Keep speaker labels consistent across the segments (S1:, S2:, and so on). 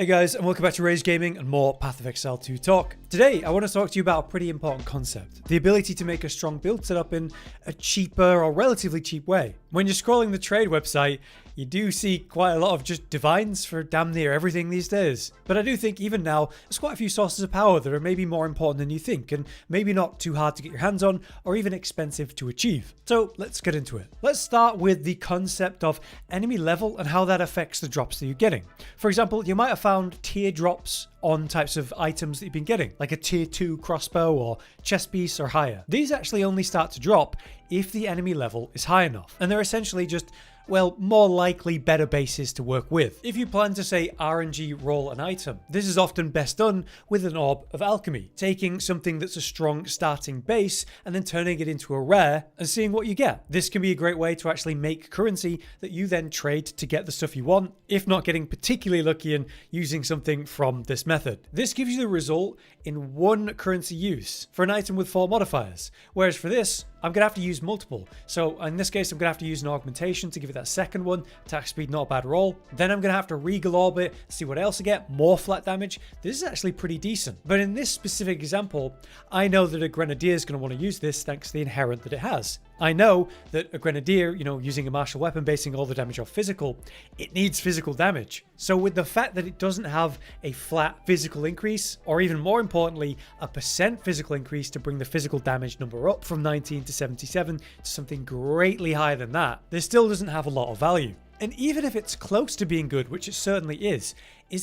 S1: Hey guys, and welcome back to Rage Gaming and more Path of Exile 2 talk. Today, I want to talk to you about a pretty important concept. The ability to make a strong build setup in a cheaper or relatively cheap way. When you're scrolling the trade website, you do see quite a lot of just divines for damn near everything these days. But I do think even now, there's quite a few sources of power that are maybe more important than you think, and maybe not too hard to get your hands on, or even expensive to achieve. So let's get into it. Let's start with the concept of enemy level and how that affects the drops that you're getting. For example, you might have found tier drops on types of items that you've been getting, like a tier 2 crossbow or chest piece or higher. These actually only start to drop if the enemy level is high enough, and they're essentially just, well, more likely better bases to work with. If you plan to, say, RNG roll an item, this is often best done with an orb of alchemy, taking something that's a strong starting base and then turning it into a rare and seeing what you get. This can be a great way to actually make currency that you then trade to get the stuff you want, if not getting particularly lucky and using something from this method. This gives you the result in one currency use for an item with 4 modifiers, whereas for this, I'm going to have to use multiple. So in this case, I'm going to have to use an augmentation to give it that second one. Attack speed, not a bad roll. Then I'm going to have to regal orb it, see what else I get. More flat damage. This is actually pretty decent. But in this specific example, I know that a grenadier is going to want to use this thanks to the inherent that it has. I know that a grenadier, using a martial weapon basing all the damage off physical, it needs physical damage. So with the fact that it doesn't have a flat physical increase, or even more importantly, a % physical increase to bring the physical damage number up from 19 to 77 to something greatly higher than that, this still doesn't have a lot of value. And even if it's close to being good, which it certainly is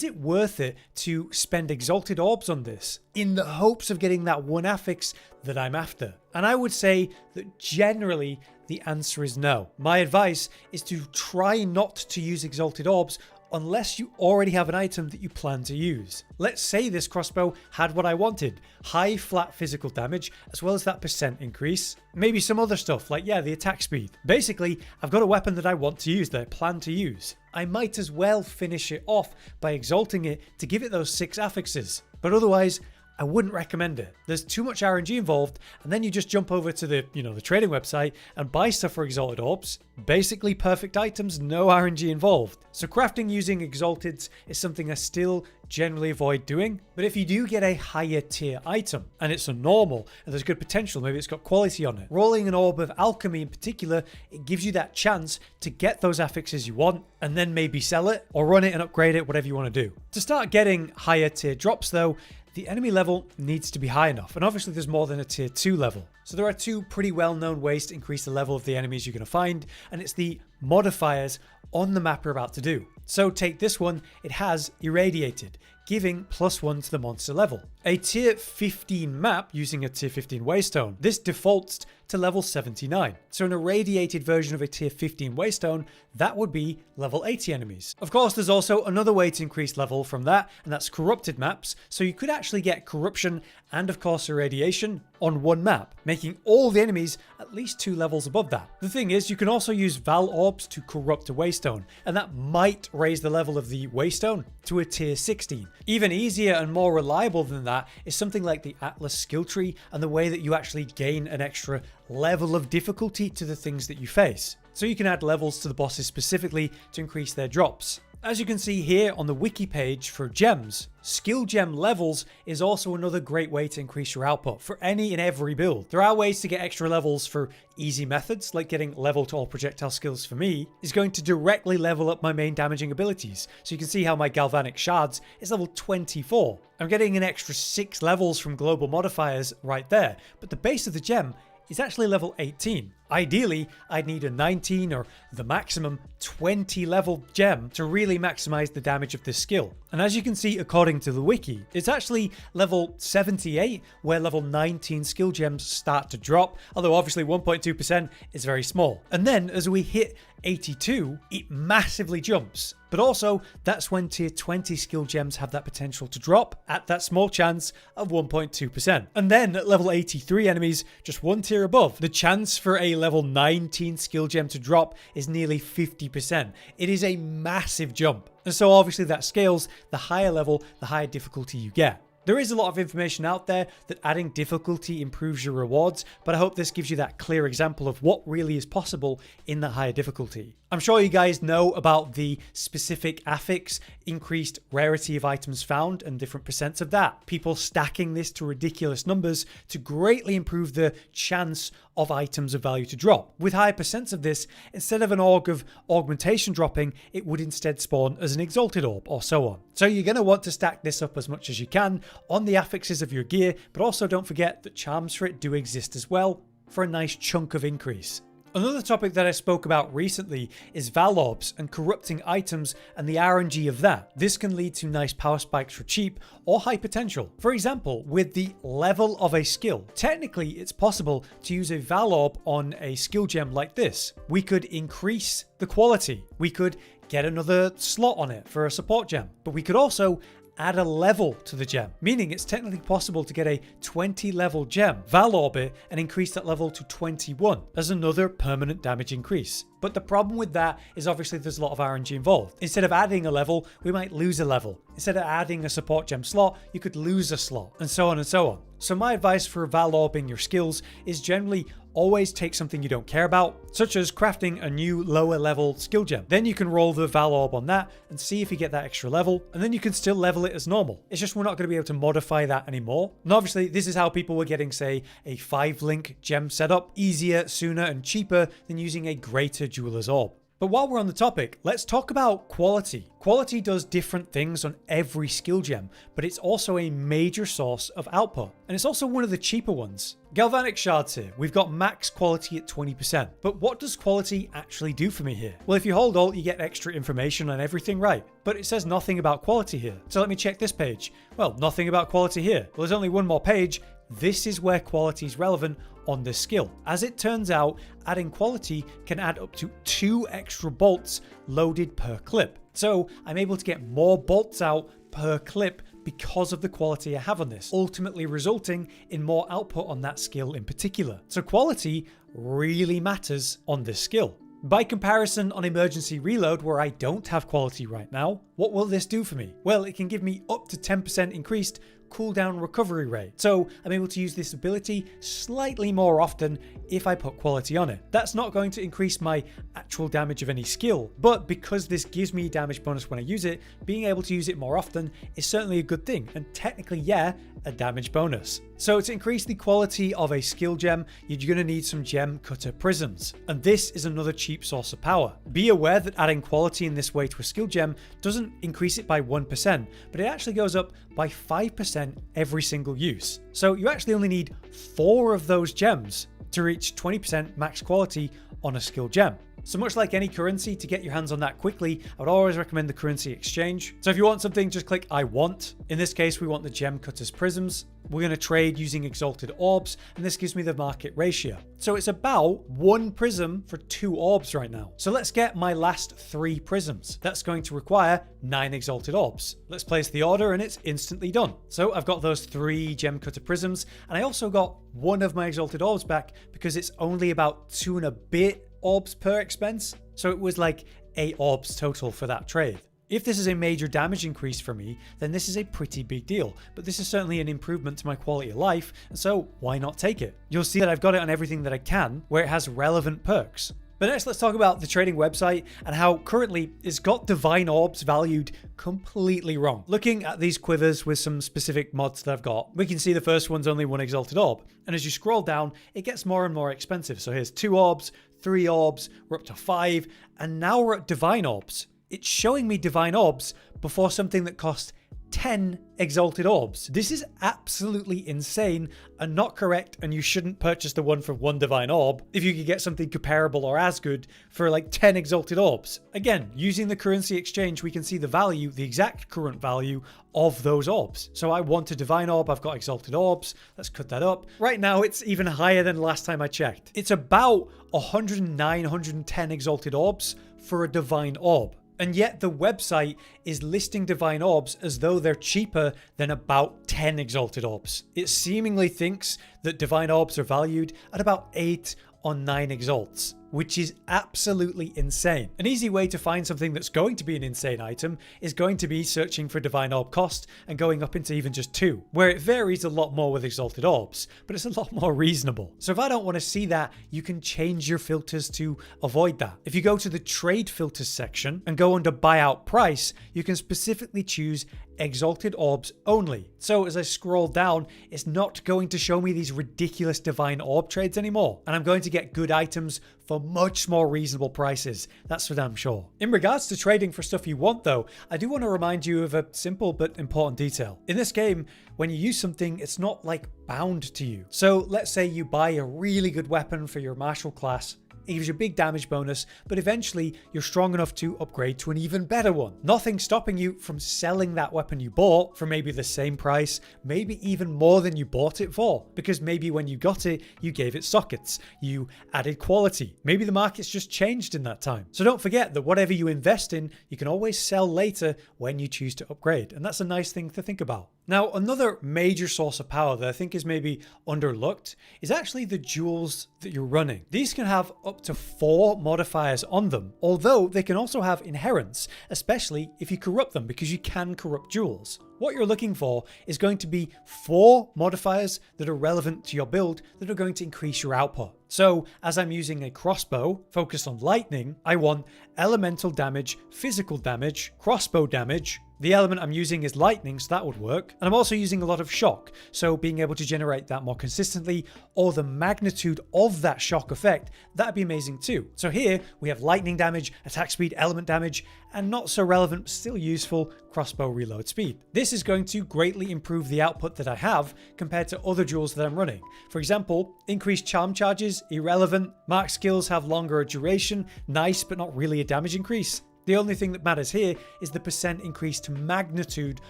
S1: it worth it to spend exalted orbs on this in the hopes of getting that one affix that I'm after? And I would say that generally the answer is no. My advice is to try not to use exalted orbs unless you already have an item that you plan to use. Let's say this crossbow had what I wanted, high flat physical damage, as well as that % increase. Maybe some other stuff like, the attack speed. Basically, I've got a weapon that I want to use, that I plan to use. I might as well finish it off by exalting it to give it those 6 affixes. But otherwise, I wouldn't recommend it. There's too much RNG involved, and then you just jump over to the trading website and buy stuff for exalted orbs. Basically perfect items, no RNG involved. So crafting using exalteds is something I still generally avoid doing. But if you do get a higher tier item, and it's a normal, and there's good potential, maybe it's got quality on it, rolling an orb of alchemy in particular, it gives you that chance to get those affixes you want, and then maybe sell it, or run it and upgrade it, whatever you want to do. To start getting higher tier drops though, the enemy level needs to be high enough, and obviously there's more than a tier 2 level. So there are 2 pretty well-known ways to increase the level of the enemies you're going to find, and it's the modifiers on the map you're about to do. So take this one, it has irradiated, giving +1 to the monster level. A tier 15 map using a tier 15 waystone, this defaults to level 79. So an irradiated version of a tier 15 waystone, that would be level 80 enemies. Of course, there's also another way to increase level from that, and that's corrupted maps. So you could actually get corruption and of course irradiation on one map, making all the enemies at least 2 levels above that. The thing is, you can also use Vaal orbs to corrupt a waystone, and that might raise the level of the waystone to a tier 16. Even easier and more reliable than that is something like the Atlas skill tree and the way that you actually gain an extra level of difficulty to the things that you face. So you can add levels to the bosses specifically to increase their drops. As you can see here on the wiki page for gems, skill gem levels is also another great way to increase your output for any and every build. There are ways to get extra levels for easy methods, like getting level to all projectile skills for me is going to directly level up my main damaging abilities. So you can see how my galvanic shards is level 24. I'm getting an extra 6 levels from global modifiers right there, but the base of the gem is actually level 18. Ideally, I'd need a 19 or the maximum 20 level gem to really maximize the damage of this skill. And as you can see, according to the wiki, it's actually level 78 where level 19 skill gems start to drop, although obviously 1.2% is very small. And then as we hit 82, it massively jumps. But also, that's when tier 20 skill gems have that potential to drop at that small chance of 1.2%. And then at level 83 enemies, just one tier above, the chance for a level 19 skill gem to drop is nearly 50%. It is a massive jump. And so obviously that scales, the higher level, the higher difficulty you get. There is a lot of information out there that adding difficulty improves your rewards, but I hope this gives you that clear example of what really is possible in the higher difficulty. I'm sure you guys know about the specific affix, increased rarity of items found and different percents of that. People stacking this to ridiculous numbers to greatly improve the chance of items of value to drop. With higher percents of this, instead of an org of augmentation dropping, it would instead spawn as an exalted orb or so on. So you're going to want to stack this up as much as you can on the affixes of your gear, but also don't forget that charms for it do exist as well for a nice chunk of increase. Another topic that I spoke about recently is Vaal orbs and corrupting items and the RNG of that. This can lead to nice power spikes for cheap or high potential. For example, with the level of a skill, technically it's possible to use a Vaal orb on a skill gem like this. We could increase the quality. We could get another slot on it for a support gem, but we could also add a level to the gem, meaning it's technically possible to get a 20 level gem, Vaal orb it, and increase that level to 21 as another permanent damage increase. But the problem with that is obviously there's a lot of RNG involved. Instead of adding a level, we might lose a level. Instead of adding a support gem slot, you could lose a slot, and so on and so on. So my advice for Vaal orbing your skills is generally always take something you don't care about, such as crafting a new lower level skill gem. Then you can roll the Vaal orb on that and see if you get that extra level, and then you can still level it as normal. It's just we're not going to be able to modify that anymore. And obviously this is how people were getting, say, a 5-link gem setup easier, sooner, and cheaper than using a greater jeweler's orb. But while we're on the topic, let's talk about quality. Quality does different things on every skill gem, but it's also a major source of output. And it's also one of the cheaper ones. Galvanic shards here. We've got max quality at 20%. But what does quality actually do for me here? Well, if you hold Alt, you get extra information on everything, right? But it says nothing about quality here. So let me check this page. Well, nothing about quality here. Well, there's only one more page. This is where quality is relevant on this skill. As it turns out, adding quality can add up to 2 extra bolts loaded per clip. So I'm able to get more bolts out per clip because of the quality I have on this, ultimately resulting in more output on that skill in particular. So quality really matters on this skill. By comparison, on emergency reload, where I don't have quality right now, what will this do for me? Well, it can give me up to 10% increased cooldown recovery rate. So I'm able to use this ability slightly more often if I put quality on it. That's not going to increase my actual damage of any skill, but because this gives me damage bonus when I use it, being able to use it more often is certainly a good thing, and technically, yeah, a damage bonus. So to increase the quality of a skill gem, you're going to need some gem cutter prisms, and this is another cheap source of power. Be aware that adding quality in this way to a skill gem doesn't increase it by 1%, but it actually goes up by 5% every single use. So you actually only need 4 of those gems to reach 20% max quality on a skill gem. So much like any currency, to get your hands on that quickly, I would always recommend the currency exchange. So if you want something, just click I want. In this case, we want the gem cutters prisms. We're going to trade using exalted orbs, and this gives me the market ratio. So it's about 1 prism for 2 orbs right now. So let's get my last 3 prisms. That's going to require 9 exalted orbs. Let's place the order and it's instantly done. So I've got those 3 gem cutter prisms, and I also got 1 of my exalted orbs back because it's only about 2 and a bit orbs per expense. So it was like 8 orbs total for that trade. If this is a major damage increase for me, then this is a pretty big deal, but this is certainly an improvement to my quality of life, and so why not take it? You'll see that I've got it on everything that I can, where it has relevant perks. But next, let's talk about the trading website and how currently it's got divine orbs valued completely wrong. Looking at these quivers with some specific mods that I've got, we can see the first one's only 1 exalted orb, and as you scroll down, it gets more and more expensive. So here's 2 orbs, 3 orbs, we're up to 5, and now we're at divine orbs. It's showing me divine orbs before something that cost 10 exalted orbs. This is absolutely insane and not correct, and you shouldn't purchase the one for 1 divine orb if you could get something comparable or as good for like 10 exalted orbs. Again, using the currency exchange, we can see the value, the exact current value of those orbs. So I want a divine orb, I've got exalted orbs, let's cut that up. Right now it's even higher than last time I checked. It's about 109, 110 exalted orbs for a divine orb. And yet the website is listing divine orbs as though they're cheaper than about 10 exalted orbs. It seemingly thinks that divine orbs are valued at about 8 or 9 exalts. which is absolutely insane. An easy way to find something that's going to be an insane item is going to be searching for divine orb cost and going up into even just 2, where it varies a lot more with exalted orbs, but it's a lot more reasonable. So if I don't want to see that, you can change your filters to avoid that. If you go to the trade filters section and go under buyout price, you can specifically choose exalted orbs only. So as I scroll down, it's not going to show me these ridiculous divine orb trades anymore, and I'm going to get good items for much more reasonable prices. That's for damn sure. In regards to trading for stuff you want though, I do want to remind you of a simple but important detail. In this game, when you use something, it's not like bound to you. So let's say you buy a really good weapon for your martial class. It gives you a big damage bonus, but eventually you're strong enough to upgrade to an even better one. Nothing's stopping you from selling that weapon you bought for maybe the same price, maybe even more than you bought it for, because maybe when you got it, you gave it sockets, you added quality. Maybe the market's just changed in that time. So don't forget that whatever you invest in, you can always sell later when you choose to upgrade, and that's a nice thing to think about. Now, another major source of power that I think is maybe underlooked is actually the jewels that you're running. These can have up to 4 modifiers on them, although they can also have inherents, especially if you corrupt them, because you can corrupt jewels. What you're looking for is going to be 4 modifiers that are relevant to your build that are going to increase your output. So as I'm using a crossbow focused on lightning, I want elemental damage, physical damage, crossbow damage. The element I'm using is lightning, so that would work. And I'm also using a lot of shock, so being able to generate that more consistently, or the magnitude of that shock effect, that'd be amazing too. So here we have lightning damage, attack speed, element damage, and not so relevant, but still useful, crossbow reload speed. This is going to greatly improve the output that I have compared to other jewels that I'm running. For example, increased charm charges, irrelevant. Mark skills have longer duration, nice, but not really a damage increase. The only thing that matters here is the percent increase to magnitude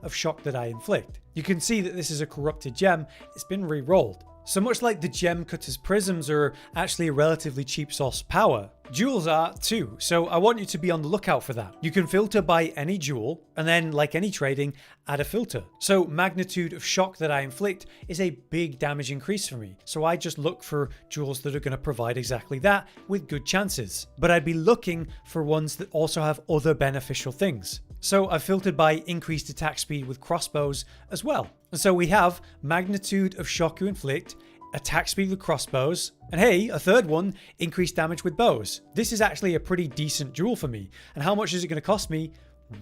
S1: of shock that I inflict. You can see that this is a corrupted gem. It's been re-rolled. So much like the gem cutter's prisms are actually a relatively cheap source of power, jewels are too, so I want you to be on the lookout for that. You can filter by any jewel, and then, like any trading, add a filter. So magnitude of shock that I inflict is a big damage increase for me, so I just look for jewels that are going to provide exactly that with good chances. But I'd be looking for ones that also have other beneficial things. So I've filtered by increased attack speed with crossbows as well. And so we have magnitude of shock you inflict, attack speed with crossbows, and hey, a third one, increased damage with bows. This is actually a pretty decent jewel for me. And how much is it going to cost me?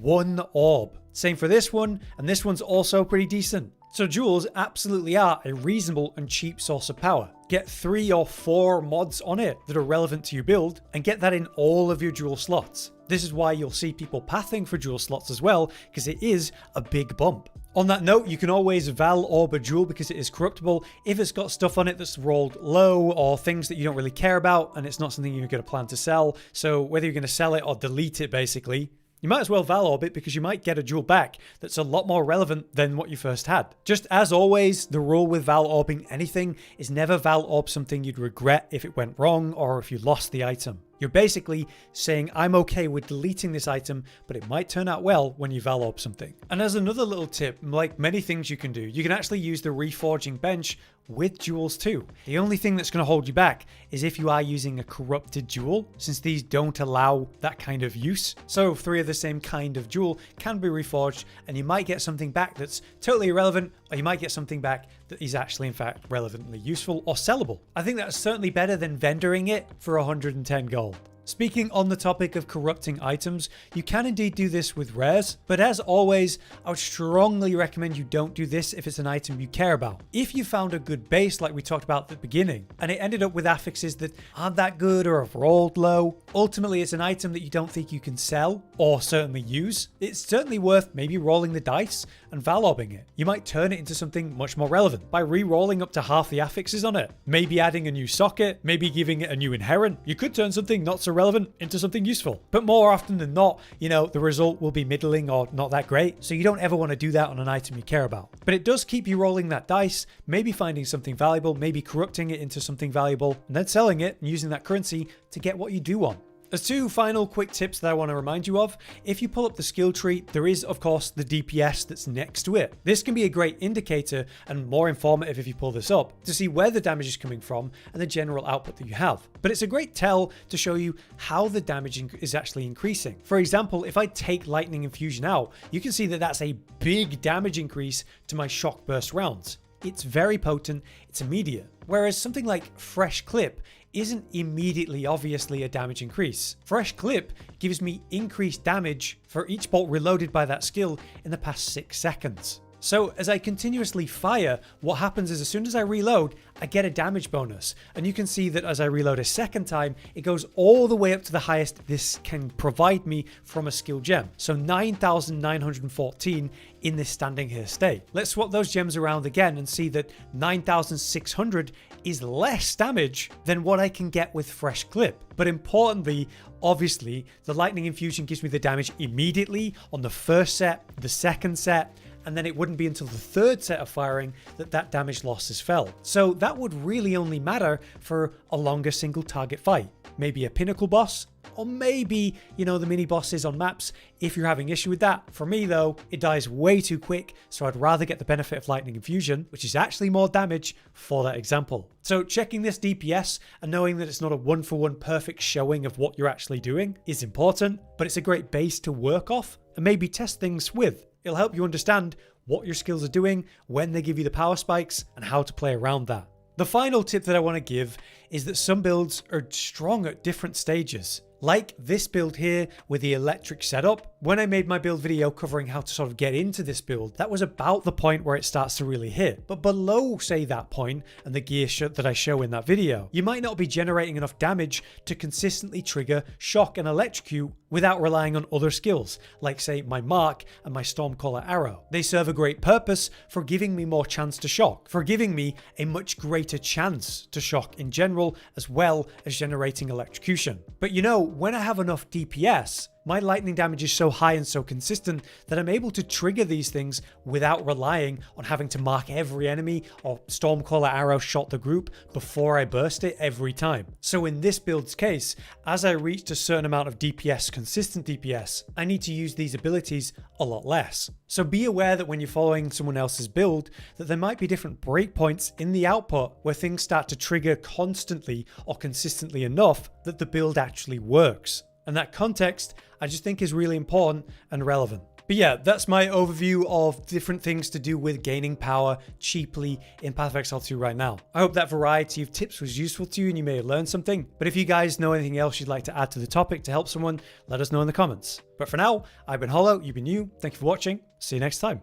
S1: 1 orb. Same for this one, and this one's also pretty decent. So jewels absolutely are a reasonable and cheap source of power. Get 3 or 4 mods on it that are relevant to your build, and get that in all of your jewel slots. This is why you'll see people pathing for jewel slots as well, because it is a big bump. On that note, you can always Vaal orb a jewel because it is corruptible if it's got stuff on it that's rolled low or things that you don't really care about and it's not something you're going to plan to sell. So whether you're going to sell it or delete it, basically, you might as well Vaal orb it because you might get a jewel back that's a lot more relevant than what you first had. Just as always, the rule with Vaal orbing anything is never Vaal orb something you'd regret if it went wrong or if you lost the item. You're basically saying, I'm okay with deleting this item, but it might turn out well when you Vaal orb something. And as another little tip, like many things you can do, you can actually use the reforging bench with jewels too. The only thing that's going to hold you back is if you are using a corrupted jewel, since these don't allow that kind of use. So 3 of the same kind of jewel can be reforged, and you might get something back that's totally irrelevant, or you might get something back that is actually in fact relevantly useful or sellable. I think that's certainly better than vendoring it for 110 gold. Speaking on the topic of corrupting items, you can indeed do this with rares, but as always, I would strongly recommend you don't do this if it's an item you care about. If you found a good base like we talked about at the beginning, and it ended up with affixes that aren't that good or have rolled low, ultimately it's an item that you don't think you can sell, or certainly use, it's certainly worth maybe rolling the dice and Vaal orbing it. You might turn it into something much more relevant by re-rolling up to half the affixes on it, maybe adding a new socket, maybe giving it a new inherent. You could turn something not so relevant into something useful. But more often than not, the result will be middling or not that great, so you don't ever want to do that on an item you care about. But it does keep you rolling that dice, maybe finding something valuable, maybe corrupting it into something valuable, and then selling it and using that currency to get what you do want. As two final quick tips that I want to remind you of, if you pull up the skill tree, there is of course the DPS that's next to it. This can be a great indicator and more informative if you pull this up to see where the damage is coming from and the general output that you have. But it's a great tell to show you how the damage is actually increasing. For example, if I take lightning infusion out, you can see that that's a big damage increase to my shock burst rounds. It's very potent, it's immediate. Whereas something like fresh clip isn't immediately obviously a damage increase. Fresh clip gives me increased damage for each bolt reloaded by that skill in the past 6 seconds. So as I continuously fire, what happens is as soon as I reload, I get a damage bonus. And you can see that as I reload a second time, it goes all the way up to the highest this can provide me from a skill gem. So 9,914 in this standing here state. Let's swap those gems around again and see that 9,600 is less damage than what I can get with fresh clip. But importantly, obviously, the lightning infusion gives me the damage immediately on the first set, the second set, and then it wouldn't be until the third set of firing that that damage loss is felt. So that would really only matter for a longer single target fight. Maybe a pinnacle boss, or maybe, the mini bosses on maps if you're having issue with that. For me though, it dies way too quick, so I'd rather get the benefit of lightning infusion, which is actually more damage for that example. So checking this DPS and knowing that it's not a one-for-one perfect showing of what you're actually doing is important, but it's a great base to work off and maybe test things with. It'll help you understand what your skills are doing, when they give you the power spikes, and how to play around that. The final tip that I want to give is that some builds are strong at different stages. Like this build here with the electric setup. When I made my build video covering how to sort of get into this build, that was about the point where it starts to really hit. But below, say, that point and the gear that I show in that video, you might not be generating enough damage to consistently trigger shock and electrocute without relying on other skills, like say my mark and my stormcaller arrow. They serve a great purpose for giving me more chance to shock, for giving me a much greater chance to shock in general, as well as generating electrocution. But when I have enough DPS, my lightning damage is so high and so consistent that I'm able to trigger these things without relying on having to mark every enemy or stormcaller arrow shot the group before I burst it every time. So in this build's case, as I reached a certain amount of DPS, consistent DPS, I need to use these abilities a lot less. So be aware that when you're following someone else's build, that there might be different breakpoints in the output where things start to trigger constantly or consistently enough that the build actually works. And that context, I just think is really important and relevant. But yeah, that's my overview of different things to do with gaining power cheaply in Path of Exile 2 right now. I hope that variety of tips was useful to you and you may have learned something. But if you guys know anything else you'd like to add to the topic to help someone, let us know in the comments. But for now, I've been Hollow, you've been you. Thank you for watching. See you next time.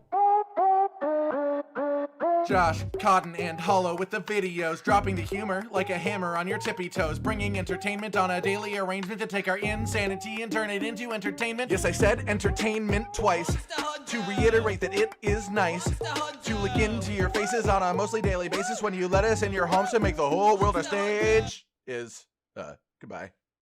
S2: Josh, Cotton, and Hollow with the videos, dropping the humor like a hammer on your tippy toes, bringing entertainment on a daily arrangement to take our insanity and turn it into entertainment. Yes, I said entertainment twice, to reiterate that it is nice to look into your faces on a mostly daily basis when you let us in your homes to make the whole world a stage. Goodbye.